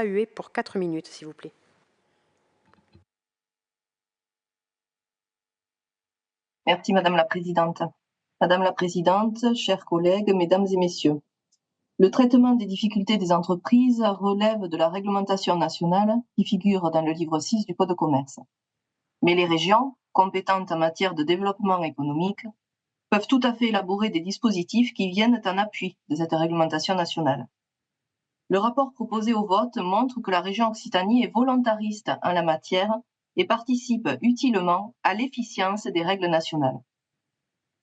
Huet pour 4 minutes, s'il vous plaît. Merci Madame la Présidente. Madame la Présidente, chers collègues, Mesdames et Messieurs, le traitement des difficultés des entreprises relève de la réglementation nationale qui figure dans le livre 6 du Code de commerce. Mais les régions, compétentes en matière de développement économique, peuvent tout à fait élaborer des dispositifs qui viennent en appui de cette réglementation nationale. Le rapport proposé au vote montre que la région Occitanie est volontariste en la matière et participe utilement à l'efficience des règles nationales.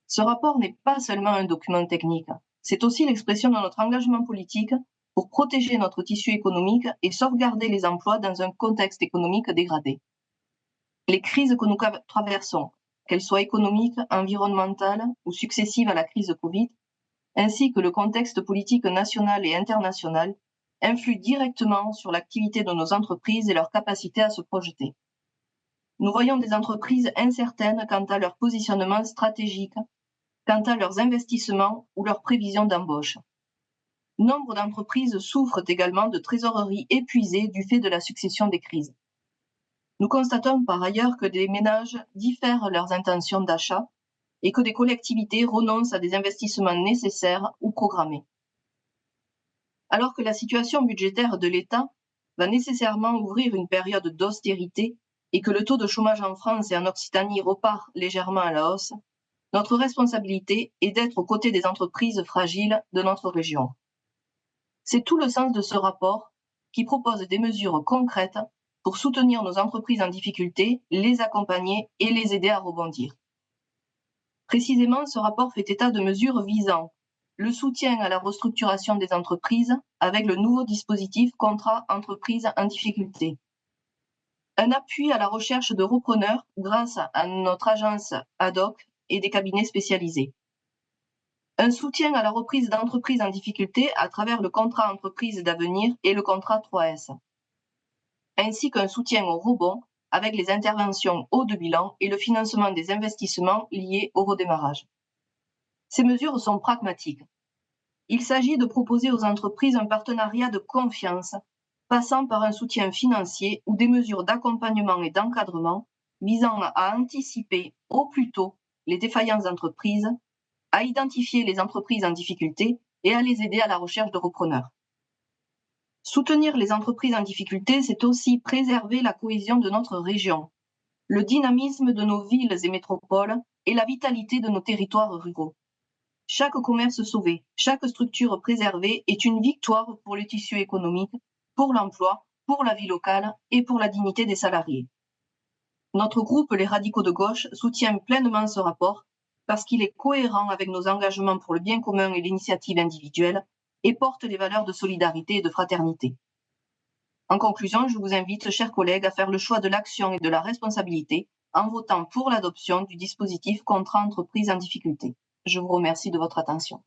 Ce rapport n'est pas seulement un document technique, c'est aussi l'expression de notre engagement politique pour protéger notre tissu économique et sauvegarder les emplois dans un contexte économique dégradé. Les crises que nous traversons, qu'elles soient économiques, environnementales ou successives à la crise Covid, ainsi que le contexte politique national et international, influent directement sur l'activité de nos entreprises et leur capacité à se projeter. Nous voyons des entreprises incertaines quant à leur positionnement stratégique, quant à leurs investissements ou leurs prévisions d'embauche. Nombre d'entreprises souffrent également de trésorerie épuisée du fait de la succession des crises. Nous constatons par ailleurs que des ménages diffèrent leurs intentions d'achat et que des collectivités renoncent à des investissements nécessaires ou programmés. Alors que la situation budgétaire de l'État va nécessairement ouvrir une période d'austérité et que le taux de chômage en France et en Occitanie repart légèrement à la hausse, notre responsabilité est d'être aux côtés des entreprises fragiles de notre région. C'est tout le sens de ce rapport qui propose des mesures concrètes pour soutenir nos entreprises en difficulté, les accompagner et les aider à rebondir. Précisément, ce rapport fait état de mesures visant le soutien à la restructuration des entreprises avec le nouveau dispositif contrat entreprise en difficulté, un appui à la recherche de repreneurs grâce à notre agence ad hoc et des cabinets spécialisés, un soutien à la reprise d'entreprises en difficulté à travers le contrat entreprise d'avenir et le contrat 3S, ainsi qu'un soutien au rebond avec les interventions haut de bilan et le financement des investissements liés au redémarrage. Ces mesures sont pragmatiques. Il s'agit de proposer aux entreprises un partenariat de confiance, passant par un soutien financier ou des mesures d'accompagnement et d'encadrement visant à anticiper au plus tôt les défaillances d'entreprises, à identifier les entreprises en difficulté et à les aider à la recherche de repreneurs. Soutenir les entreprises en difficulté, c'est aussi préserver la cohésion de notre région, le dynamisme de nos villes et métropoles et la vitalité de nos territoires ruraux. Chaque commerce sauvé, chaque structure préservée est une victoire pour le tissu économique, pour l'emploi, pour la vie locale et pour la dignité des salariés. Notre groupe, les radicaux de gauche, soutient pleinement ce rapport parce qu'il est cohérent avec nos engagements pour le bien commun et l'initiative individuelle et porte les valeurs de solidarité et de fraternité. En conclusion, je vous invite, chers collègues, à faire le choix de l'action et de la responsabilité en votant pour l'adoption du dispositif contrat entreprise en difficulté. Je vous remercie de votre attention.